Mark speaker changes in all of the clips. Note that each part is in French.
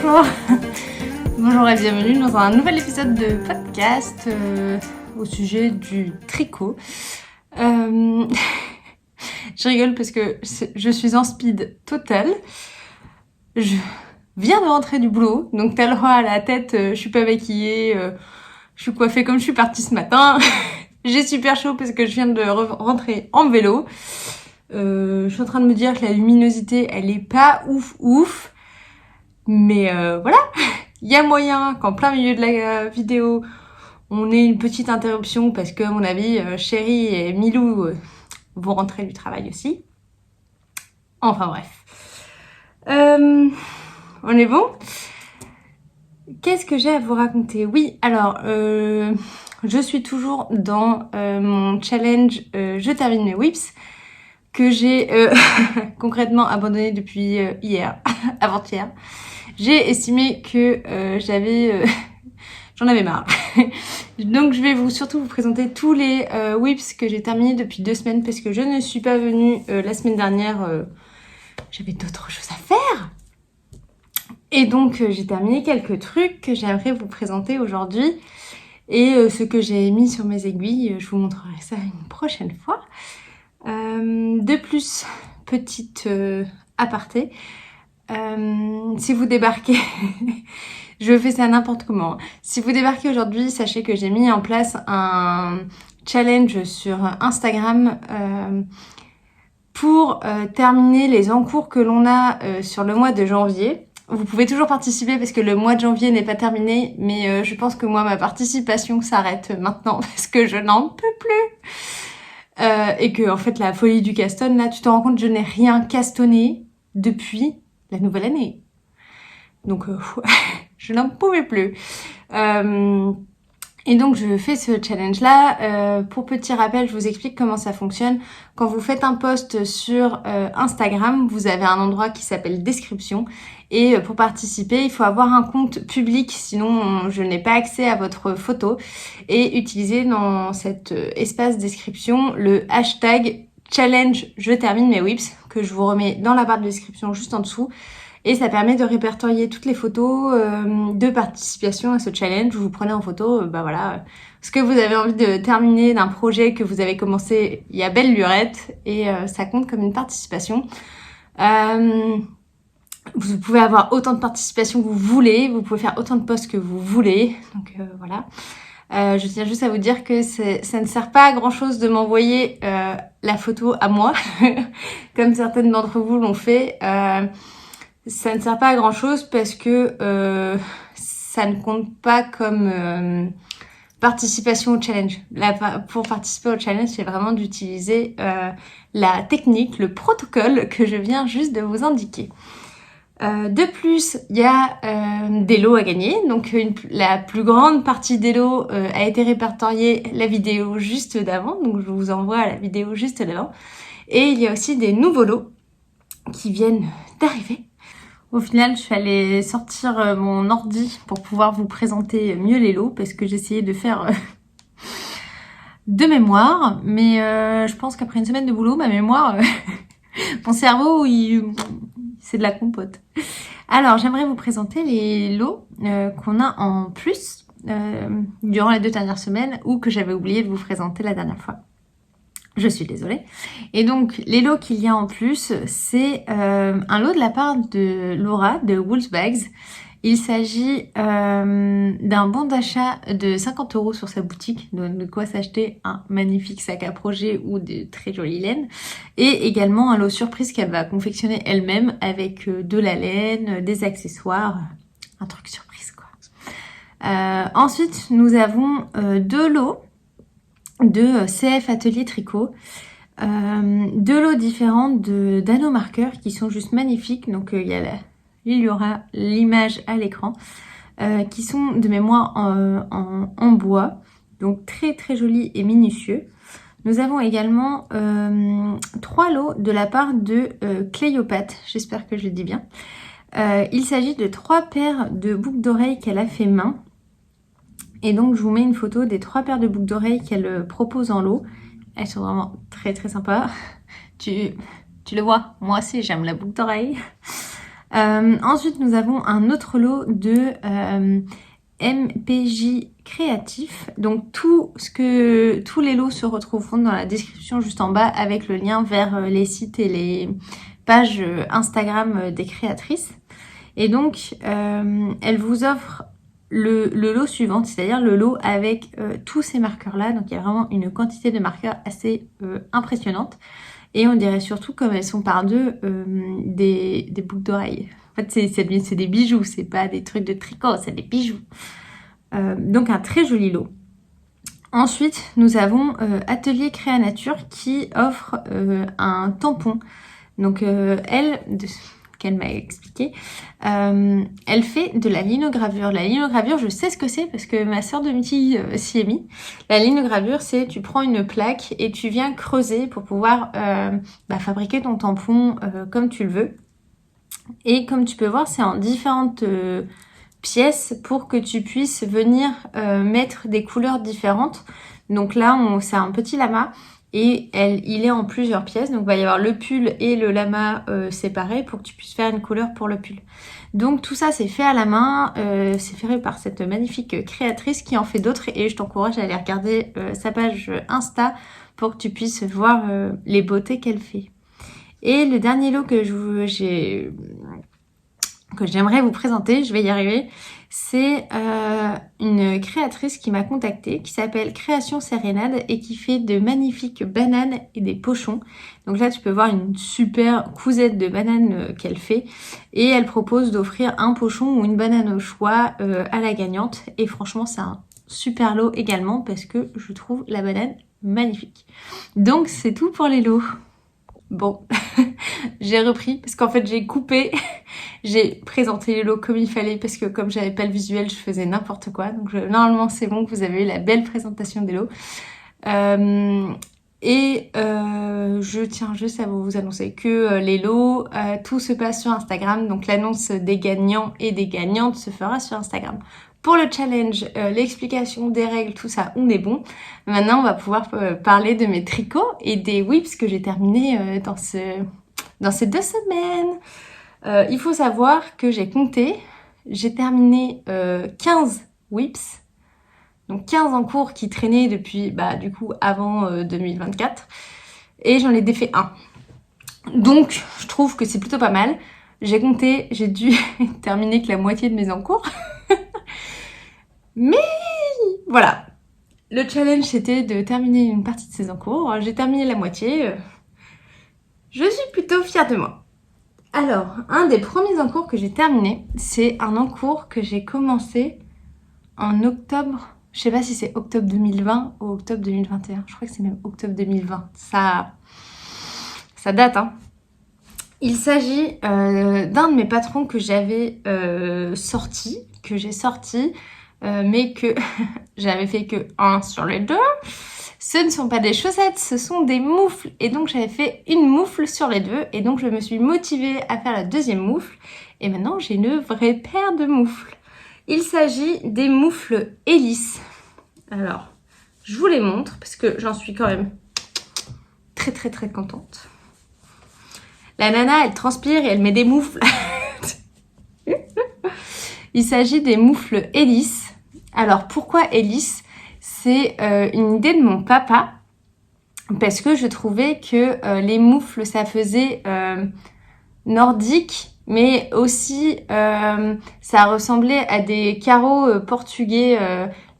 Speaker 1: Bonjour. Bonjour et bienvenue dans un nouvel épisode de podcast au sujet du tricot. Je rigole parce que je suis en speed total. Je viens de rentrer du boulot, donc t'as le droit à la tête, je suis pas maquillée, je suis coiffée comme je suis partie ce matin. J'ai super chaud parce que je viens de rentrer en vélo. Je suis en train de me dire que la luminosité, elle est pas ouf. Mais voilà, il y a moyen qu'en plein milieu de la vidéo, on ait une petite interruption parce que, à mon avis, Chéri et Milou vont rentrer du travail aussi. Enfin bref. On est bon ? Qu'est-ce que j'ai à vous raconter ? Oui, alors, je suis toujours dans mon challenge Je termine mes whips que j'ai concrètement abandonné depuis hier, avant-hier. J'ai estimé que j'en avais marre. Donc je vais surtout vous présenter tous les whips que j'ai terminés depuis 2 semaines parce que je ne suis pas venue la semaine dernière. J'avais d'autres choses à faire. Et donc j'ai terminé quelques trucs que j'aimerais vous présenter aujourd'hui. Et ce que j'ai mis sur mes aiguilles, je vous montrerai ça une prochaine fois. De plus, petite aparté. Si vous débarquez, je fais ça n'importe comment. Si vous débarquez aujourd'hui, sachez que j'ai mis en place un challenge sur Instagram pour terminer les encours que l'on a sur le mois de janvier. Vous pouvez toujours participer parce que le mois de janvier n'est pas terminé, mais je pense que moi, ma participation s'arrête maintenant parce que je n'en peux plus. Et que, en fait, la folie du caston, là, tu te rends compte, je n'ai rien castonné depuis la nouvelle année. Donc, je n'en pouvais plus. Et donc, je fais ce challenge-là. Pour petit rappel, je vous explique comment ça fonctionne. Quand vous faites un post sur Instagram, vous avez un endroit qui s'appelle description. Et pour participer, il faut avoir un compte public, sinon je n'ai pas accès à votre photo. Et utiliser dans cet espace description le hashtag challenge je termine mes whips, que je vous remets dans la barre de description juste en dessous. Et ça permet de répertorier toutes les photos de participation à ce challenge. Vous prenez en photo, voilà, ce que vous avez envie de terminer d'un projet que vous avez commencé il y a belle lurette. Et ça compte comme une participation. Vous pouvez avoir autant de participation que vous voulez. Vous pouvez faire autant de posts que vous voulez. Donc voilà. Je tiens juste à vous dire que ça ne sert pas à grand chose de m'envoyer la photo à moi, comme certaines d'entre vous l'ont fait. Ça ne sert pas à grand chose parce que ça ne compte pas comme participation au challenge. Pour participer au challenge, c'est vraiment d'utiliser la technique, le protocole que je viens juste de vous indiquer. De plus, il y a des lots à gagner. Donc la plus grande partie des lots a été répertoriée la vidéo juste d'avant. Donc je vous envoie la vidéo juste d'avant. Et il y a aussi des nouveaux lots qui viennent d'arriver. Au final, je suis allée sortir mon ordi pour pouvoir vous présenter mieux les lots parce que j'essayais de faire de mémoire. Mais je pense qu'après une semaine de boulot, ma mémoire, mon cerveau, c'est de la compote. Alors, j'aimerais vous présenter les lots qu'on a en plus durant les 2 dernières semaines ou que j'avais oublié de vous présenter la dernière fois. Je suis désolée. Et donc, les lots qu'il y a en plus, c'est un lot de la part de Laura de Woolsbags. Il s'agit d'un bon d'achat de 50 € sur sa boutique, de quoi s'acheter un magnifique sac à projet ou de très jolies laines. Et également un lot surprise qu'elle va confectionner elle-même avec de la laine, des accessoires, un truc surprise quoi. Ensuite, nous avons 2 lots de CF Atelier Tricot. 2 lots différents d'anneaux marqueurs qui sont juste magnifiques. Donc il y aura l'image à l'écran qui sont de mémoire en bois, donc très très jolis et minutieux. Nous avons également 3 lots de la part de Cléopâtre, j'espère que je le dis bien. Il s'agit de 3 paires de boucles d'oreilles qu'elle a fait main. Et donc je vous mets une photo des 3 paires de boucles d'oreilles qu'elle propose en lot. Elles sont vraiment très très sympas. Tu le vois, moi aussi j'aime la boucle d'oreille. Ensuite, nous avons un autre lot de MPJ créatif. Donc tous les lots se retrouveront dans la description juste en bas avec le lien vers les sites et les pages Instagram des créatrices. Et donc elle vous offre le lot suivant, c'est-à-dire le lot avec tous ces marqueurs là. Donc il y a vraiment une quantité de marqueurs assez impressionnante. Et on dirait surtout, comme elles sont par deux, des boucles d'oreilles. En fait, c'est des bijoux, c'est pas des trucs de tricot, c'est des bijoux. Donc un très joli lot. Ensuite, nous avons Atelier Créa Nature qui offre un tampon. Donc qu'elle m'a expliqué, elle fait de la linogravure. La linogravure, je sais ce que c'est parce que ma sœur de Mitty s'y est mis. La linogravure, c'est tu prends une plaque et tu viens creuser pour pouvoir fabriquer ton tampon comme tu le veux. Et comme tu peux voir, c'est en différentes pièces pour que tu puisses venir mettre des couleurs différentes. Donc là, c'est un petit lama. Et il est en plusieurs pièces, donc il va y avoir le pull et le lama séparés pour que tu puisses faire une couleur pour le pull. Donc tout ça c'est fait à la main, c'est fait par cette magnifique créatrice qui en fait d'autres et je t'encourage à aller regarder sa page Insta pour que tu puisses voir les beautés qu'elle fait. Et le dernier lot que j'aimerais vous présenter, je vais y arriver, c'est une créatrice qui m'a contactée, qui s'appelle Création Sérénade et qui fait de magnifiques bananes et des pochons. Donc là, tu peux voir une super cousette de bananes qu'elle fait et elle propose d'offrir un pochon ou une banane au choix à la gagnante. Et franchement, c'est un super lot également parce que je trouve la banane magnifique. Donc, c'est tout pour les lots. Bon, j'ai repris parce qu'en fait j'ai coupé, j'ai présenté les lots comme il fallait parce que comme j'avais pas le visuel, je faisais n'importe quoi. Donc normalement c'est bon que vous avez eu la belle présentation des lots. Je tiens juste à vous annoncer que les lots, tout se passe sur Instagram. Donc l'annonce des gagnants et des gagnantes se fera sur Instagram. Pour le challenge, l'explication des règles, tout ça, on est bon. Maintenant, on va pouvoir parler de mes tricots et des whips que j'ai terminés dans ces 2 semaines. Il faut savoir que j'ai compté, j'ai terminé 15 whips, donc 15 en cours qui traînaient depuis, du coup, avant 2024. Et j'en ai défait un. Donc, je trouve que c'est plutôt pas mal. J'ai compté, j'ai dû terminer que la moitié de mes encours. Mais voilà, le challenge c'était de terminer une partie de ces encours. J'ai terminé la moitié. Je suis plutôt fière de moi. Alors, un des premiers encours que j'ai terminé, c'est un encours que j'ai commencé en octobre. Je sais pas si c'est octobre 2020 ou octobre 2021. Je crois que c'est même octobre 2020. Ça date, hein. Il s'agit d'un de mes patrons que j'avais sorti, mais que j'avais fait que un sur les 2. Ce ne sont pas des chaussettes, ce sont des moufles. Et donc j'avais fait une moufle sur les 2. Et donc je me suis motivée à faire la deuxième moufle. Et maintenant j'ai une vraie paire de moufles. Il s'agit des moufles hélices. Alors, je vous les montre parce que j'en suis quand même très très très contente. La nana, elle transpire et elle met des moufles. Il s'agit des moufles hélices. Alors pourquoi hélice? C'est une idée de mon papa parce que je trouvais que les moufles ça faisait nordique mais aussi ça ressemblait à des carreaux portugais,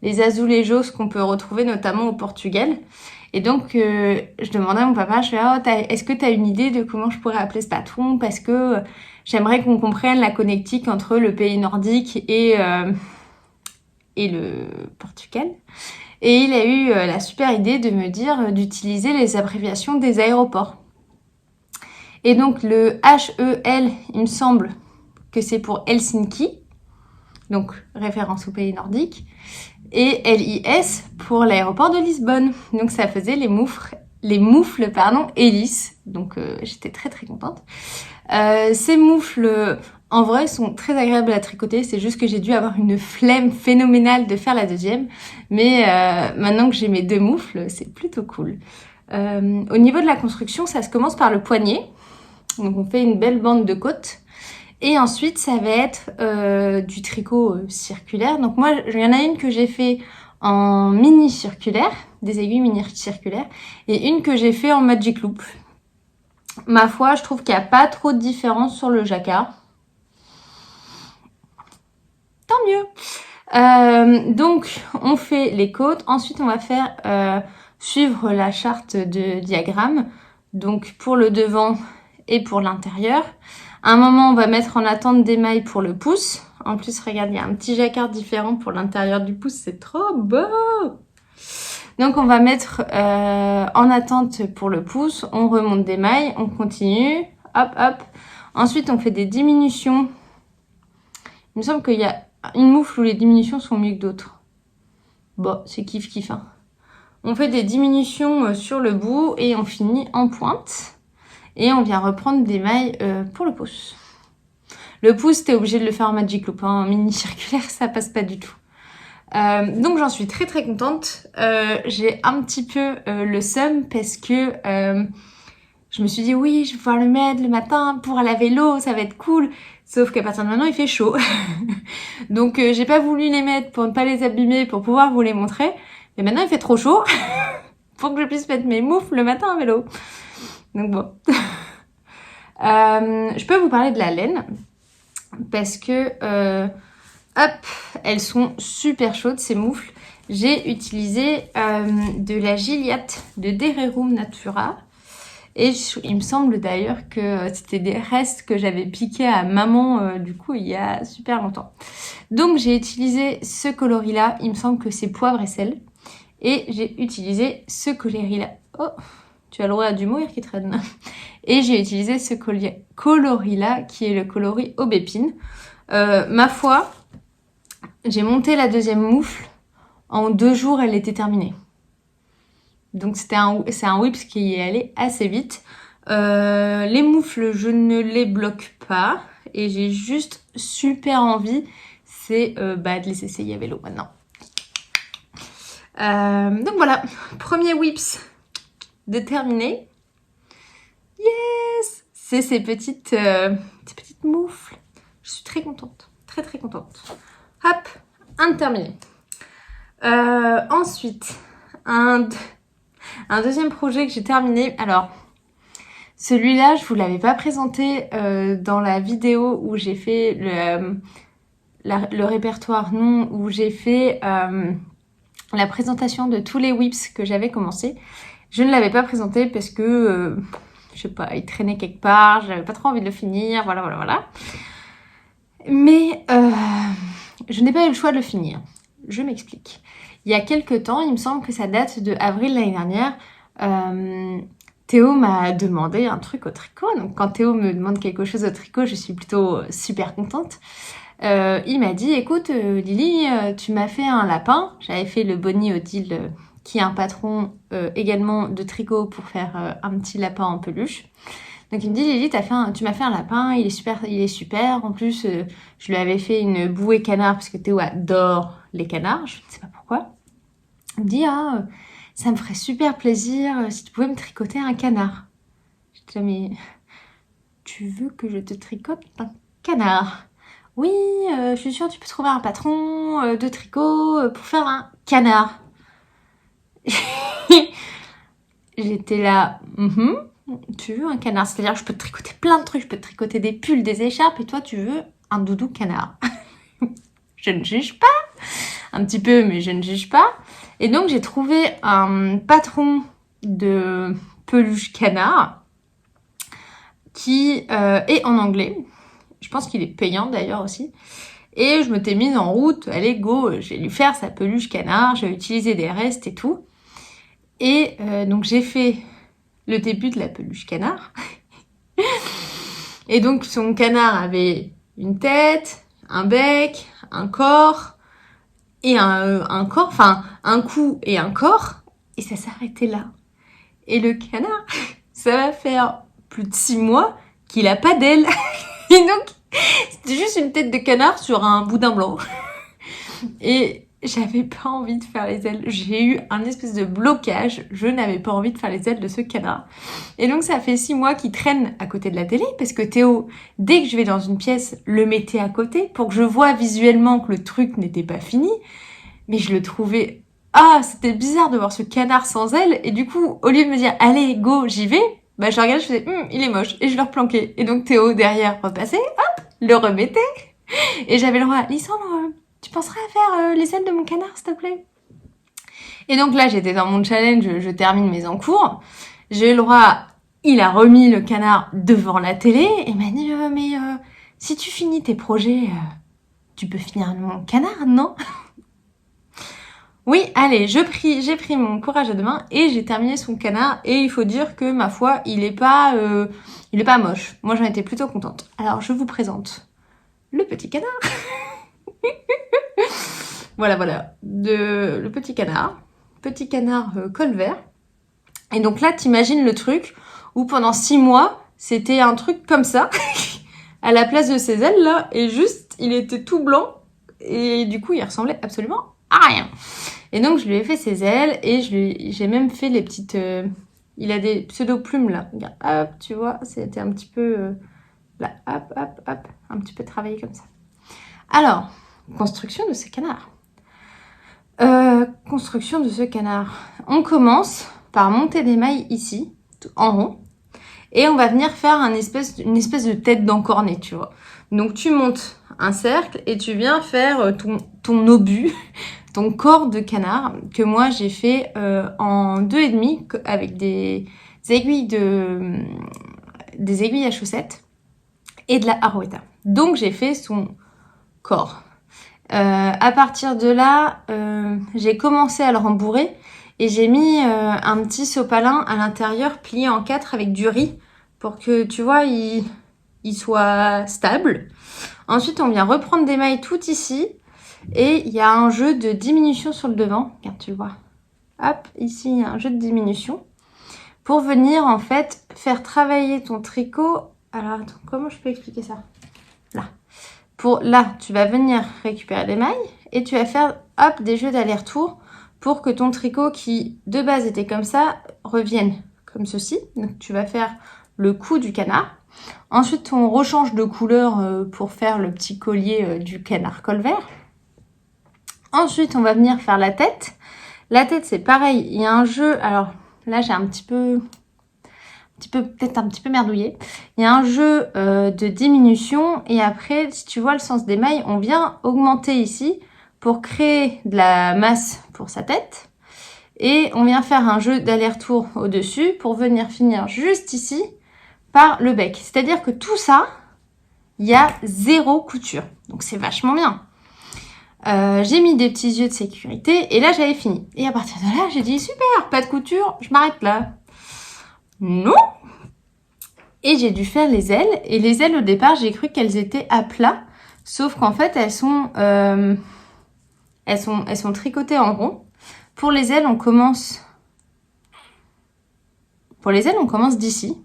Speaker 1: les azulejos qu'on peut retrouver notamment au Portugal. Et donc je demandais à mon papa, je fais est-ce que tu as une idée de comment je pourrais appeler ce patron parce que j'aimerais qu'on comprenne la connectique entre le pays nordique et le Portugal. Et il a eu la super idée de me dire d'utiliser les abréviations des aéroports. Et donc le HEL, il me semble que c'est pour Helsinki, donc référence au pays nordique, et LIS pour l'aéroport de Lisbonne. Donc ça faisait les moufles hélices. Donc j'étais très très contente. Ces moufles en vrai sont très agréables à tricoter, c'est juste que j'ai dû avoir une flemme phénoménale de faire la deuxième, mais maintenant que j'ai mes 2 moufles, c'est plutôt cool. Au niveau de la construction, ça se commence par le poignet, donc on fait une belle bande de côte, Et ensuite, ça va être du tricot circulaire. Donc moi, il y en a une que j'ai fait en mini circulaire, des aiguilles mini circulaires, et une que j'ai fait en Magic Loop. Ma foi, je trouve qu'il n'y a pas trop de différence sur le jacquard. Tant mieux. Donc, on fait les côtes. Ensuite, on va faire suivre la charte de diagramme. Donc, pour le devant et pour l'intérieur. À un moment, on va mettre en attente d'émail pour le pouce. En plus, regarde, il y a un petit jacquard différent pour l'intérieur du pouce. C'est trop beau! Donc, on va mettre en attente pour le pouce. On remonte d'émail. On continue. Hop, hop. Ensuite, on fait des diminutions. Il me semble qu'il y a une moufle où les diminutions sont mieux que d'autres. Bon, c'est kiff-kiff. Hein. On fait des diminutions sur le bout et on finit en pointe. Et on vient reprendre des mailles pour le pouce. Le pouce, t'es obligé de le faire en Magic Loop. Hein. En mini circulaire, ça passe pas du tout. Donc j'en suis très très contente. J'ai un petit peu le seum parce que je me suis dit oui, je vais pouvoir le mettre le matin pour aller à vélo, ça va être cool. Sauf qu'à partir de maintenant, il fait chaud. Donc j'ai pas voulu les mettre pour ne pas les abîmer, pour pouvoir vous les montrer. Mais maintenant, il fait trop chaud pour que je puisse mettre mes moufles le matin à vélo. Donc bon. Je peux vous parler de la laine parce que hop, elles sont super chaudes ces moufles. J'ai utilisé de la Gilliatt de Dererum Natura et il me semble d'ailleurs que c'était des restes que j'avais piqués à maman du coup il y a super longtemps. Donc j'ai utilisé ce coloris là, il me semble que c'est poivre et sel et j'ai utilisé ce coloris là. Oh, tu as le droit à du mourir qui traîne. Et j'ai utilisé ce coloris-là, qui est le coloris aubépine. Ma foi, j'ai monté la deuxième moufle. En 2 jours, elle était terminée. Donc c'est un whips qui est allé assez vite. Les moufles, je ne les bloque pas. Et j'ai juste super envie, c'est de les essayer à vélo maintenant. Donc voilà, premier whips de terminer. Yes! C'est ces petites moufles. Je suis très contente. Très très contente. Hop, un de terminé. Ensuite, un deuxième projet que j'ai terminé. Alors, celui-là, je vous l'avais pas présenté dans la vidéo où j'ai fait le répertoire non, où j'ai fait la présentation de tous les whips que j'avais commencé. Je ne l'avais pas présenté parce que, je sais pas, il traînait quelque part, j'avais pas trop envie de le finir, voilà. Mais je n'ai pas eu le choix de le finir. Je m'explique. Il y a quelques temps, il me semble que ça date de avril l'année dernière, Théo m'a demandé un truc au tricot. Donc quand Théo me demande quelque chose au tricot, je suis plutôt super contente. Il m'a dit, écoute Lily, tu m'as fait un lapin. J'avais fait le Bonnie Odile, qui est un patron également de tricot pour faire un petit lapin en peluche. Donc il me dit, Lily, tu m'as fait un lapin, il est super. En plus, je lui avais fait une bouée canard parce que Théo adore les canards, je ne sais pas pourquoi. Il me dit, ça me ferait super plaisir si tu pouvais me tricoter un canard. Je dis, mais tu veux que je te tricote un canard? Oui, je suis sûre que tu peux trouver un patron de tricot pour faire un canard. J'étais là, tu veux un canard? C'est-à-dire que je peux te tricoter plein de trucs, je peux te tricoter des pulls, des écharpes, et toi tu veux un doudou canard. Je ne juge pas, un petit peu, mais je ne juge pas. Et donc j'ai trouvé un patron de peluche canard qui est en anglais. Je pense qu'il est payant d'ailleurs aussi. Et je me t'ai mise en route, allez go, je vais lui faire sa peluche canard, je vais utiliser des restes et tout. Et donc j'ai fait le début de la peluche canard. Et donc son canard avait une tête, un bec, un corps, et un corps, enfin un cou et un corps. Et ça s'arrêtait là. Et le canard, ça va faire plus de 6 mois qu'il a pas d'aile. Et donc, c'était juste une tête de canard sur un boudin blanc. Et j'avais pas envie de faire les ailes. J'ai eu un espèce de blocage. Je n'avais pas envie de faire les ailes de ce canard. Et donc, ça fait 6 mois qu'il traîne à côté de la télé parce que Théo, dès que je vais dans une pièce, le mettait à côté pour que je vois visuellement que le truc n'était pas fini. Mais je le trouvais... Ah, c'était bizarre de voir ce canard sans ailes. Et du coup, au lieu de me dire, allez, go, j'y vais, bah, je regardais, je faisais, il est moche. Et je le replanquais. Et donc, Théo, derrière, repassait, hop, le remettait. Et j'avais le droit, Lysandre, tu penserais à faire les ailes de mon canard, s'il te plaît? Et donc là, j'étais dans mon challenge, je termine mes encours. J'ai eu le droit, il a remis le canard devant la télé et m'a dit, si tu finis tes projets, tu peux finir mon canard, non? Oui, allez, j'ai pris mon courage à deux mains et j'ai terminé son canard. Et il faut dire que, ma foi, il est pas moche. Moi, j'en étais plutôt contente. Alors, je vous présente le petit canard. Voilà, le petit canard col vert. Et donc là, t'imagines le truc où pendant 6 mois, c'était un truc comme ça, à la place de ses ailes là, et juste, il était tout blanc, et du coup, il ressemblait absolument à rien. Et donc, je lui ai fait ses ailes, et j'ai même fait les petites... il a des pseudo-plumes là. Regarde, hop, tu vois, c'était un petit peu... là, hop, un petit peu travaillé comme ça. Alors, construction de ce canard. Construction de ce canard. On commence par monter des mailles ici, en rond, et on va venir faire une espèce de tête d'encornet, tu vois. Donc tu montes un cercle et tu viens faire ton obus, ton corps de canard, que moi j'ai fait en 2,5 avec des aiguilles à chaussettes et de la Arouetta. Donc j'ai fait son corps. À partir de là, j'ai commencé à le rembourrer et j'ai mis un petit sopalin à l'intérieur plié en 4 avec du riz pour que, tu vois, il soit stable. Ensuite, on vient reprendre des mailles tout ici et il y a un jeu de diminution sur le devant. Regarde, tu le vois. Hop, ici, il y a un jeu de diminution pour venir, en fait, faire travailler ton tricot. Alors, attends, comment je peux expliquer ça? Là. Là, tu vas venir récupérer les mailles et tu vas faire hop des jeux d'aller-retour pour que ton tricot qui de base était comme ça revienne comme ceci. Donc tu vas faire le cou du canard. Ensuite, on rechange de couleur pour faire le petit collier du canard col vert. Ensuite, on va venir faire la tête. La tête, c'est pareil. Il y a un jeu. Alors là, j'ai peut-être un petit peu merdouillé. Il y a un jeu de diminution et après, si tu vois le sens des mailles, on vient augmenter ici pour créer de la masse pour sa tête. Et on vient faire un jeu d'aller-retour au-dessus pour venir finir juste ici par le bec. C'est-à-dire que tout ça, il y a 0 couture. Donc c'est vachement bien. J'ai mis des petits yeux de sécurité et là j'avais fini. Et à partir de là, j'ai dit super, pas de couture, je m'arrête là. Non. Et j'ai dû faire les ailes. Et les ailes, au départ, j'ai cru qu'elles étaient à plat. Sauf qu'en fait, elles sont tricotées en rond. Pour les ailes, on commence d'ici.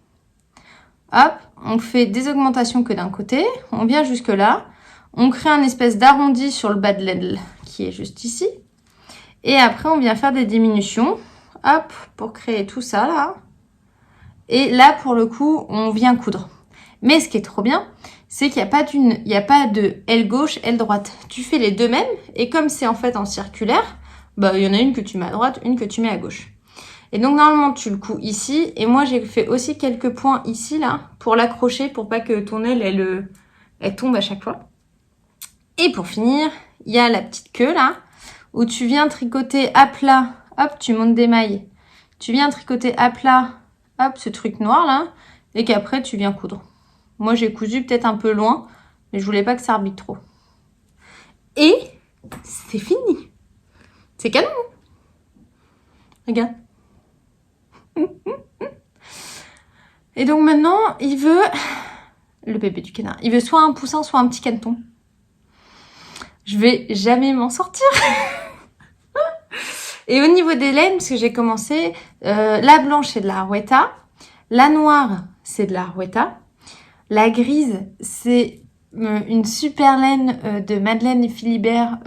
Speaker 1: Hop, on fait des augmentations que d'un côté. On vient jusque là. On crée un espèce d'arrondi sur le bas de l'aile qui est juste ici. Et après, on vient faire des diminutions. Hop, pour créer tout ça, là. Et là, pour le coup, on vient coudre. Mais ce qui est trop bien, c'est qu'il n'y a pas de aile gauche, aile droite. Tu fais les deux mêmes, et comme c'est en fait en circulaire, bah, il y en a une que tu mets à droite, une que tu mets à gauche. Et donc, normalement, tu le couds ici, et moi, j'ai fait aussi quelques points ici, là, pour l'accrocher, pour pas que ton aile, elle tombe à chaque fois. Et pour finir, il y a la petite queue, là, où tu viens tricoter à plat, hop, tu montes des mailles. Tu viens tricoter à plat, hop, ce truc noir là, et qu'après tu viens coudre. Moi j'ai cousu peut-être un peu loin, mais je voulais pas que ça arbitre trop. Et c'est fini. C'est canon. Regarde. Et donc maintenant, il veut, le bébé du canard, il veut soit un poussin, soit un petit caneton. Je vais jamais m'en sortir. Et au niveau des laines, parce que j'ai commencé, la blanche c'est de la Arouetta, la noire c'est de la Arouetta, la grise c'est une super laine de Madeleine Philibert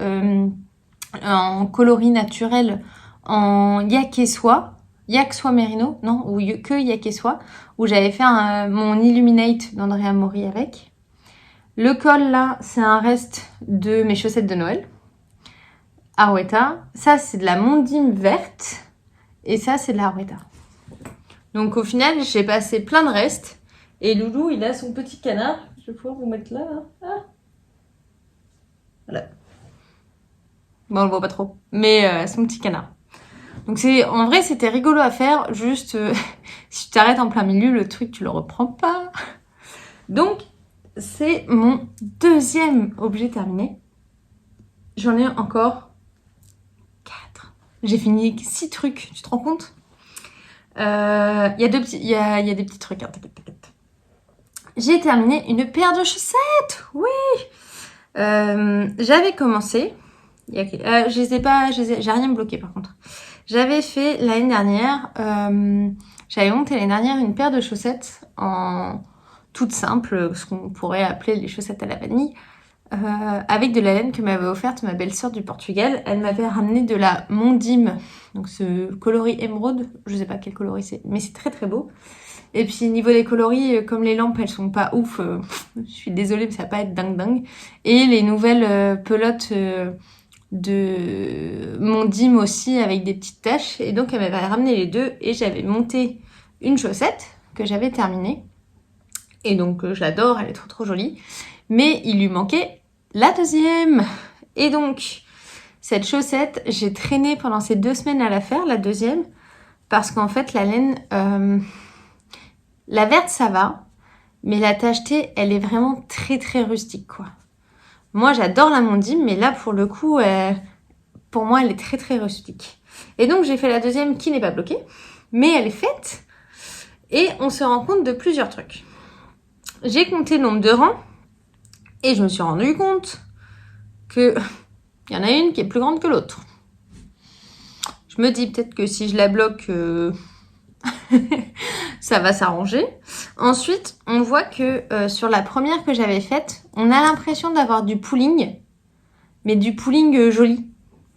Speaker 1: en coloris naturel en yak et soie, yak soie mérino, non, ou que yak et soie, où j'avais fait mon Illuminate d'Andrea Mori avec. Le col là, c'est un reste de mes chaussettes de Noël. Arwetta. Ça, c'est de la Mondim verte. Et ça, c'est de la Arwetta. Donc au final, j'ai passé plein de restes. Et Loulou, il a son petit canard. Je vais pouvoir vous mettre là. Ah. Voilà. Bon, on le voit pas trop. Mais son petit canard. Donc en vrai, c'était rigolo à faire. Juste, si tu t'arrêtes en plein milieu, le truc, tu le reprends pas. Donc, c'est mon deuxième objet terminé. J'en ai encore 4. J'ai fini 6 trucs, tu te rends compte? Il y a des petits trucs, hein, t'inquiète. J'ai terminé une paire de chaussettes. Oui. J'avais commencé. J'ai rien bloqué par contre. J'avais fait l'année dernière. J'avais monté l'année dernière une paire de chaussettes en toute simple, ce qu'on pourrait appeler les chaussettes à la vanille, avec de la laine que m'avait offerte ma belle-sœur du Portugal. Elle m'avait ramené de la Mondim, donc ce coloris émeraude. Je sais pas quel coloris c'est, mais c'est très très beau. Et puis niveau des coloris, comme les lampes elles sont pas ouf, je suis désolée mais ça va pas être dingue. Et les nouvelles pelotes de Mondim aussi avec des petites taches. Et donc elle m'avait ramené les deux et j'avais monté une chaussette que j'avais terminée. Et donc je l'adore, elle est trop trop jolie. Mais il lui manquait la deuxième. Et donc cette chaussette, j'ai traîné pendant ces 2 semaines à la faire, la deuxième. Parce qu'en fait la laine... la verte, ça va, mais la tachetée, elle est vraiment très très rustique, quoi. Moi, j'adore la Mondim, mais là, pour le coup, pour moi, elle est très très rustique. Et donc, j'ai fait la deuxième qui n'est pas bloquée, mais elle est faite. Et on se rend compte de plusieurs trucs. J'ai compté le nombre de rangs, et je me suis rendu compte que il y en a une qui est plus grande que l'autre. Je me dis peut-être que si je la bloque... ça va s'arranger. Ensuite, on voit que sur la première que j'avais faite, on a l'impression d'avoir du pooling, mais du pooling joli,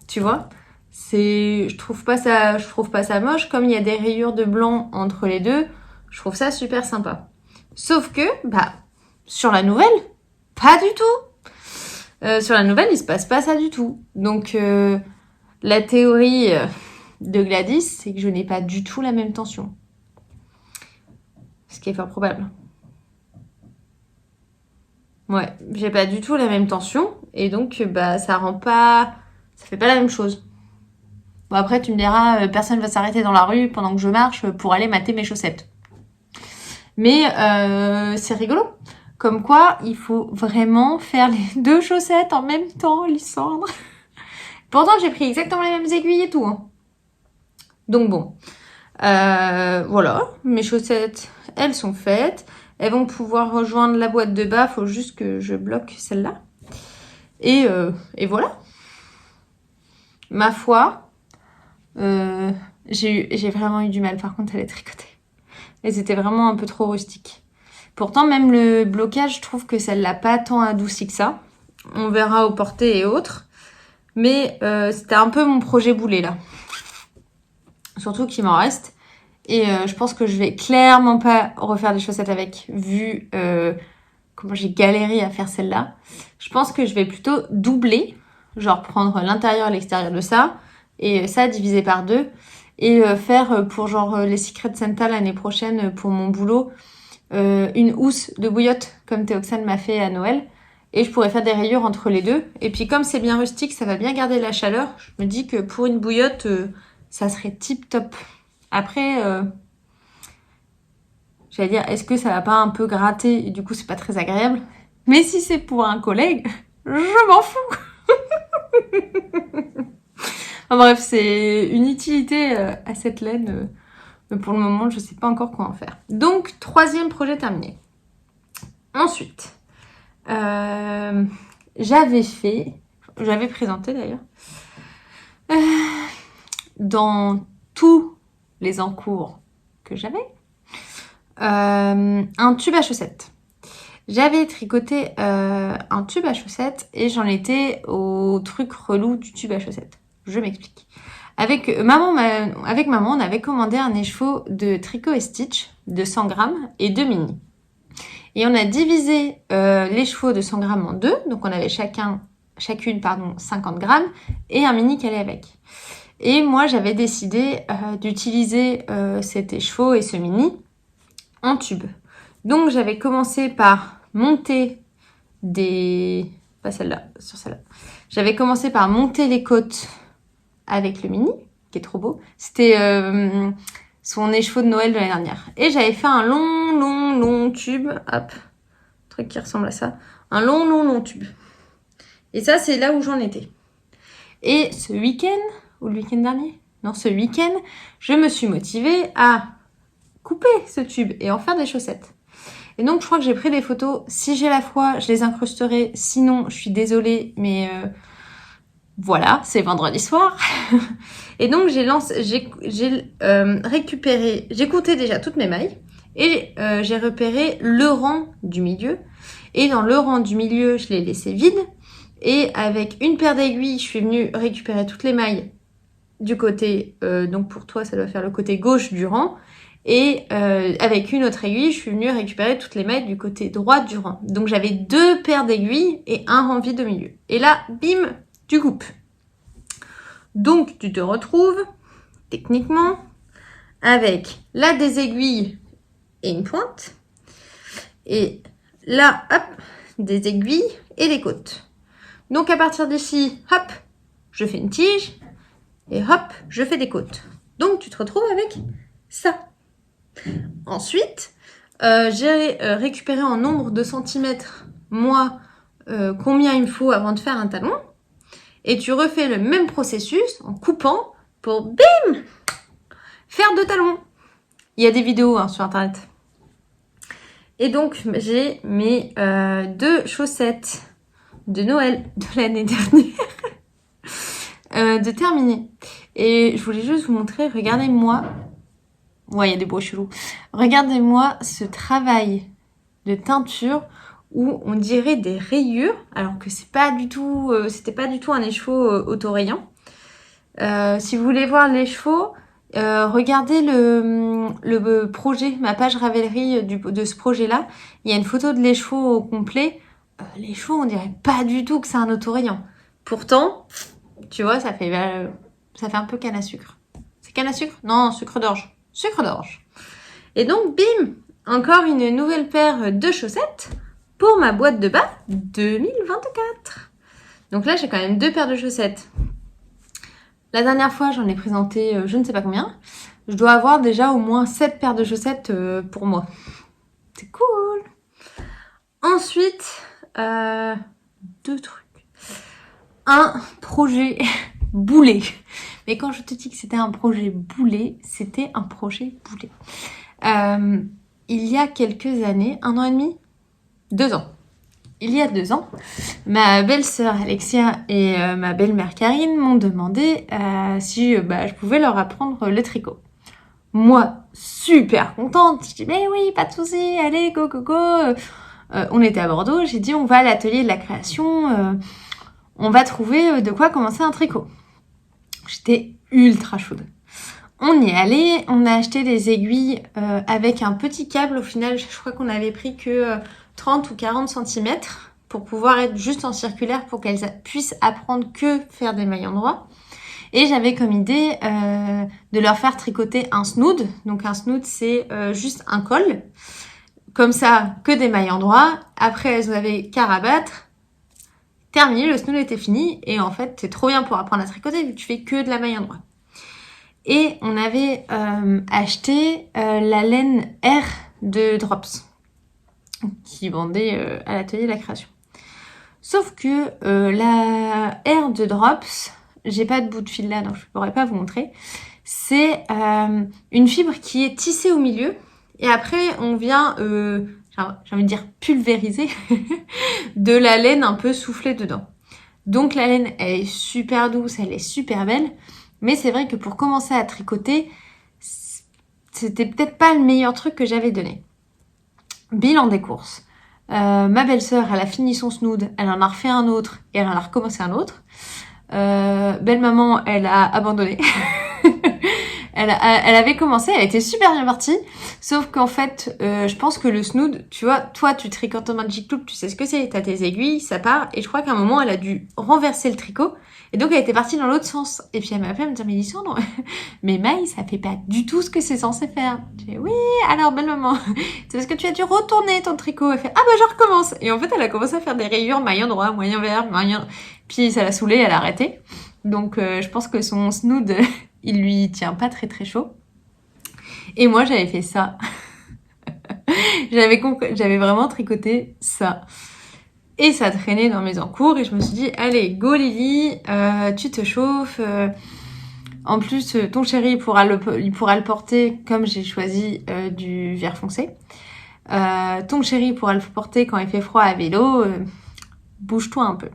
Speaker 1: tu vois. Je trouve pas ça moche. Comme il y a des rayures de blanc entre les deux, je trouve ça super sympa. Sauf que, sur la nouvelle, pas du tout. Sur la nouvelle, il se passe pas ça du tout. Donc, la théorie de Gladys, c'est que je n'ai pas du tout la même tension. Ce qui est fort probable. Ouais, j'ai pas du tout la même tension. Et donc, ça fait pas la même chose. Bon, après, tu me diras, personne va s'arrêter dans la rue pendant que je marche pour aller mater mes chaussettes. Mais c'est rigolo. Comme quoi, il faut vraiment faire les 2 chaussettes en même temps, Lysandre. Pourtant, j'ai pris exactement les mêmes aiguilles et tout. Hein. Donc bon. Voilà, mes chaussettes, elles sont faites. Elles vont pouvoir rejoindre la boîte de bas. Faut juste que je bloque celle-là. Et voilà. Ma foi, j'ai vraiment eu du mal par contre à les tricoter. Elles étaient vraiment un peu trop rustiques. Pourtant, même le blocage, je trouve que ça ne l'a pas tant adouci que ça. On verra au porté et autres. Mais c'était un peu mon projet boulet là. Surtout qu'il m'en reste. Et je pense que je vais clairement pas refaire des chaussettes avec, vu comment j'ai galéré à faire celle-là. Je pense que je vais plutôt doubler, genre prendre l'intérieur et l'extérieur de ça, et ça diviser par 2, et faire pour genre les Secret Santa l'année prochaine pour mon boulot, une housse de bouillotte, comme Théoxane m'a fait à Noël. Et je pourrais faire des rayures entre les deux. Et puis comme c'est bien rustique, ça va bien garder la chaleur. Je me dis que pour une bouillotte, ça serait tip top. Après, j'allais dire, est-ce que ça va pas un peu gratter et du coup c'est pas très agréable? Mais si c'est pour un collègue, je m'en fous. Enfin, bref, c'est une utilité à cette laine. Mais pour le moment, je sais pas encore quoi en faire. Donc, 3e projet terminé. Ensuite, j'avais présenté d'ailleurs, dans tous les encours que j'avais, un tube à chaussettes. J'avais tricoté un tube à chaussettes et j'en étais au truc relou du tube à chaussettes. Je m'explique. Avec maman, on avait commandé un écheveau de tricot et stitch de 100 grammes et 2 mini. Et on a divisé l'écheveau de 100 grammes en deux. Donc on avait chacune 50 grammes et un mini qui allait avec. Et moi j'avais décidé d'utiliser cet écheveau et ce mini en tube. Donc j'avais commencé par monter pas celle-là, sur celle-là. J'avais commencé par monter les côtes avec le mini, qui est trop beau. C'était son écheveau de Noël de l'année dernière. Et j'avais fait un long tube. Hop, truc qui ressemble à ça. Un long tube. Et ça, c'est là où j'en étais. Et ce week-end, ou le week-end dernier? Non, ce week-end, je me suis motivée à couper ce tube et en faire des chaussettes. Et donc, je crois que j'ai pris des photos. Si j'ai la foi, je les incrusterai. Sinon, je suis désolée, mais voilà, c'est vendredi soir. Et donc, j'ai récupéré, j'ai compté déjà toutes mes mailles et j'ai repéré le rang du milieu. Et dans le rang du milieu, je l'ai laissé vide. Et avec une paire d'aiguilles, je suis venue récupérer toutes les mailles du côté, donc pour toi, ça doit faire le côté gauche du rang. Et avec une autre aiguille, je suis venue récupérer toutes les mailles du côté droit du rang. Donc j'avais 2 paires d'aiguilles et un rang vide au milieu. Et là, bim, tu coupes. Donc tu te retrouves, techniquement, avec là des aiguilles et une pointe. Et là, hop, des aiguilles et des côtes. Donc à partir d'ici, hop, je fais une tige. Et hop, je fais des côtes. Donc tu te retrouves avec ça. Ensuite, j'ai récupéré en nombre de centimètres, moi, combien il me faut avant de faire un talon. Et tu refais le même processus en coupant pour, bim, faire 2 talons. Il y a des vidéos sur internet. Et donc, j'ai mes 2 chaussettes de Noël de l'année dernière de terminer. Et je voulais juste vous montrer, regardez-moi. Ouais, il y a des bruits chelous. Regardez-moi ce travail de teinture où on dirait des rayures, alors que c'est pas du tout, c'était pas du tout un écheveau autorayant. Si vous voulez voir l'écheveau, regardez le projet, ma page Ravelry de ce projet-là. Il y a une photo de l'écheveau au complet. L'écheveau, on dirait pas du tout que c'est un autorayant. Pourtant, tu vois, ça fait un peu canne à sucre. C'est canne à sucre? Non, sucre d'orge. Sucre d'orge. Et donc, bim, encore une nouvelle paire de chaussettes pour ma boîte de bas 2024. Donc là, j'ai quand même 2 paires de chaussettes. La dernière fois, j'en ai présenté je ne sais pas combien. Je dois avoir déjà au moins 7 paires de chaussettes pour moi. C'est cool. Ensuite, 2 trucs. Un projet boulet. Mais quand je te dis que c'était un projet boulet, c'était un projet boulet. Il y a quelques années, 1 an et demi, 2 ans. Il y a 2 ans, ma belle-sœur Alexia et ma belle-mère Karine m'ont demandé si je pouvais leur apprendre le tricot. Moi, super contente, je dis mais oui, pas de souci, allez, go, go, go. On était à Bordeaux, j'ai dit on va à l'atelier de la création, on va trouver de quoi commencer un tricot. J'étais ultra chaude. On y est allé, on a acheté des aiguilles avec un petit câble. Au final, je crois qu'on avait pris que 30 ou 40 cm pour pouvoir être juste en circulaire pour qu'elles puissent apprendre que faire des mailles endroits. Et j'avais comme idée de leur faire tricoter un snood. Donc un snood, c'est juste un col. Comme ça, que des mailles endroits. Après, elles avaient qu'à rabattre. Terminé, le snood était fini. Et en fait, c'est trop bien pour apprendre à tricoter vu que tu fais que de la maille endroit. Et on avait acheté la laine R de Drops qui vendait à l'atelier de la création. Sauf que la R de Drops, j'ai pas de bout de fil là, donc je pourrais pas vous montrer. C'est une fibre qui est tissée au milieu et après on vient, j'ai envie de dire pulvériser, de la laine un peu soufflée dedans. Donc la laine, elle est super douce, elle est super belle. Mais c'est vrai que pour commencer à tricoter, c'était peut-être pas le meilleur truc que j'avais donné. Bilan des courses. Ma belle-sœur, elle a fini son snood, elle en a refait un autre et elle en a recommencé un autre. Belle-maman, elle a abandonné. Elle avait commencé, elle était super bien partie. Sauf qu'en fait, je pense que le snood, tu vois, toi, tu tricotes en Magic Loop, tu sais ce que c'est. T'as tes aiguilles, ça part. Et je crois qu'à un moment, elle a dû renverser le tricot. Et donc, elle était partie dans l'autre sens. Et puis, elle m'a appelé, elle me dit, Mélissandre, mais Maï, ça fait pas du tout ce que c'est censé faire. Je dis, oui, alors, belle maman, c'est parce que tu as dû retourner ton tricot. Elle fait, ah bah, je recommence. Et en fait, elle a commencé à faire des rayures, moyen droit, moyen vert, moyen... Puis, ça l'a saoulée, elle a arrêté. Donc, je pense que son snood, il lui tient pas très très chaud. Et moi, j'avais fait ça. J'avais vraiment tricoté ça. Et ça traînait dans mes encours et je me suis dit, allez, go Lily, tu te chauffes. En plus, ton chéri, il pourra le porter comme j'ai choisi du vert foncé. Ton chéri pourra le porter quand il fait froid à vélo. Bouge-toi un peu.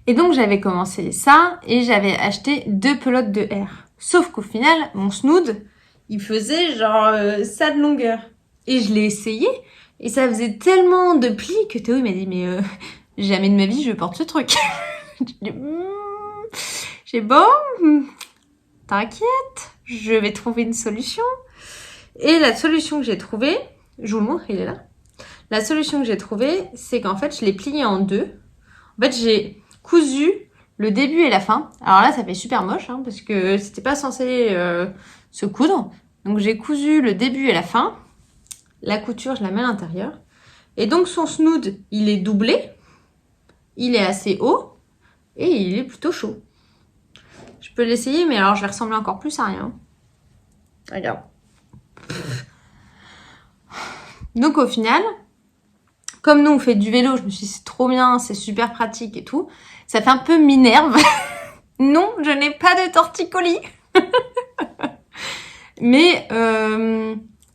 Speaker 1: Et donc, j'avais commencé ça et j'avais acheté 2 pelotes de R. Sauf qu'au final, mon snood, il faisait genre ça de longueur. Et je l'ai essayé et ça faisait tellement de plis que Théo il m'a dit mais jamais de ma vie je porte ce truc. J'ai bon, t'inquiète, je vais trouver une solution. Et la solution que j'ai trouvée, je vous le montre, il est là. La solution que j'ai trouvée, c'est qu'en fait je l'ai plié en 2. En fait j'ai cousu le début et la fin. Alors là ça fait super moche hein, parce que c'était pas censé se coudre. Donc j'ai cousu le début et la fin. La couture, je la mets à l'intérieur. Et donc, son snood, il est doublé. Il est assez haut. Et il est plutôt chaud. Je peux l'essayer, mais alors je vais ressembler encore plus à rien. Regarde. Donc, au final, comme nous, on fait du vélo, je me suis dit, c'est trop bien, c'est super pratique et tout. Ça fait un peu Minerve. Non, je n'ai pas de torticolis. Mais...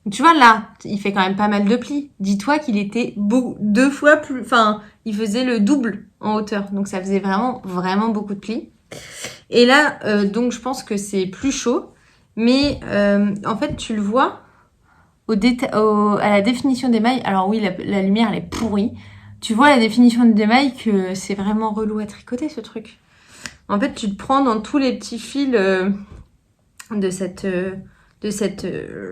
Speaker 1: tu vois, là, il fait quand même pas mal de plis. Dis-toi qu'il était 2 fois plus... Enfin, il faisait le double en hauteur. Donc, ça faisait vraiment, vraiment beaucoup de plis. Et là, donc, je pense que c'est plus chaud. Mais, en fait, tu le vois à la définition des mailles. Alors oui, la lumière, elle est pourrie. Tu vois la définition des mailles que c'est vraiment relou à tricoter, ce truc. En fait, tu te prends dans tous les petits fils de cette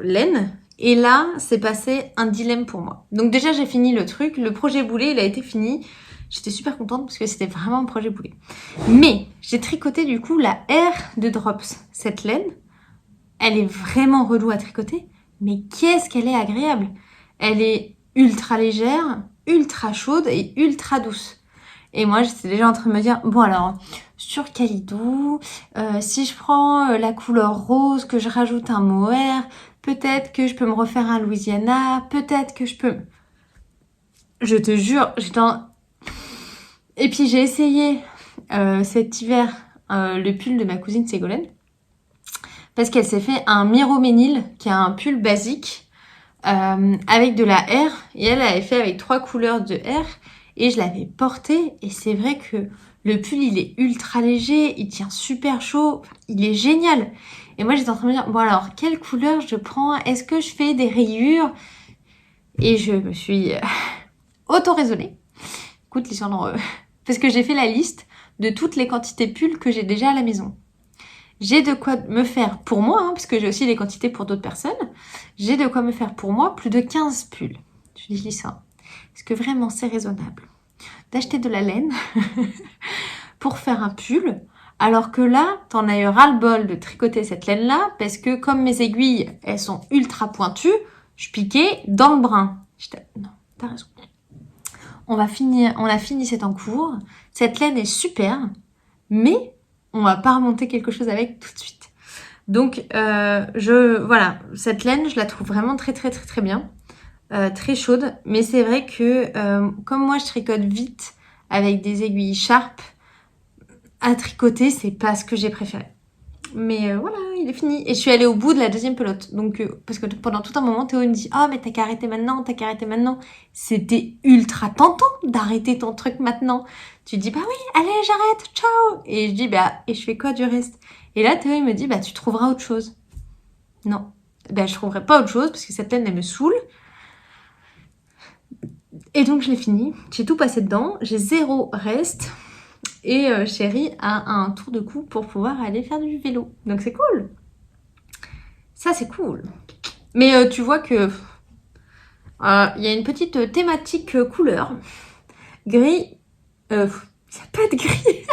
Speaker 1: laine. Et là, c'est passé un dilemme pour moi. Donc déjà, j'ai fini le truc. Le projet boulet, il a été fini. J'étais super contente parce que c'était vraiment un projet boulet. Mais j'ai tricoté du coup la R de Drops. Cette laine, elle est vraiment relou à tricoter. Mais qu'est-ce qu'elle est agréable. Elle est ultra légère, ultra chaude et ultra douce. Et moi, j'étais déjà en train de me dire, bon alors, sur Calidou, si je prends la couleur rose, que je rajoute un mohair, peut-être que je peux me refaire un Louisiana, peut-être que je peux... Je te jure, j'étais en... Et puis j'ai essayé cet hiver le pull de ma cousine Ségolène, parce qu'elle s'est fait un Miroménil, qui est un pull basique, avec de la R, et elle avait fait avec 3 couleurs de R, et je l'avais porté, et c'est vrai que le pull, il est ultra léger, il tient super chaud, il est génial. Et moi, j'étais en train de me dire, bon alors, quelle couleur je prends? Est-ce que je fais des rayures? Et je me suis auto-raisonnée. Écoute, Lisandre, parce que j'ai fait la liste de toutes les quantités pulls que j'ai déjà à la maison. J'ai de quoi me faire pour moi, hein, parce que j'ai aussi des quantités pour d'autres personnes. J'ai de quoi me faire pour moi plus de 15 pulls. Je dis ça. Est-ce que vraiment c'est raisonnable d'acheter de la laine pour faire un pull, alors que là, t'en as eu ras-le-bol de tricoter cette laine-là, parce que comme mes aiguilles, elles sont ultra pointues, je piquais dans le brin. Non, t'as raison. On a fini cet en cours. Cette laine est super, mais on va pas remonter quelque chose avec tout de suite. Donc, voilà, cette laine, je la trouve vraiment très, très, très, très bien. Très chaude, mais c'est vrai que comme moi je tricote vite avec des aiguilles Sharp, à tricoter c'est pas ce que j'ai préféré. Mais voilà, il est fini. Et je suis allée au bout de la 2e pelote. Donc, parce que pendant tout un moment, Théo il me dit « Oh, mais t'as qu'à arrêter maintenant, t'as qu'à arrêter maintenant. » C'était ultra tentant d'arrêter ton truc maintenant. Tu dis « Bah oui, allez, j'arrête, ciao !» Et je dis « Bah, et je fais quoi du reste ?» Et là, Théo il me dit « Bah, tu trouveras autre chose. » Non. Bah, je trouverai pas autre chose parce que cette laine, elle me saoule. Et donc je l'ai fini, j'ai tout passé dedans, j'ai 0 reste. Et Chérie a un tour de cou pour pouvoir aller faire du vélo. Donc c'est cool. Ça c'est cool. Mais tu vois que il y a une petite thématique couleur. Gris. Il n'y a pas de gris.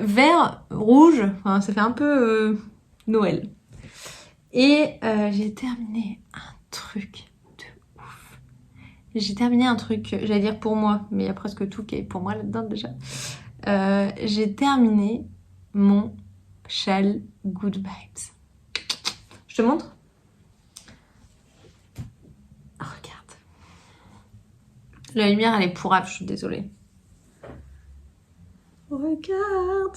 Speaker 1: Vert, rouge. Enfin, ça fait un peu Noël. Et j'ai terminé un truc de ouf. J'ai terminé un truc, j'allais dire pour moi, mais il y a presque tout qui est pour moi là-dedans déjà. J'ai terminé mon châle Good Vibes. Je te montre? Oh, regarde. La lumière, elle est pourrave, je suis désolée. Regarde.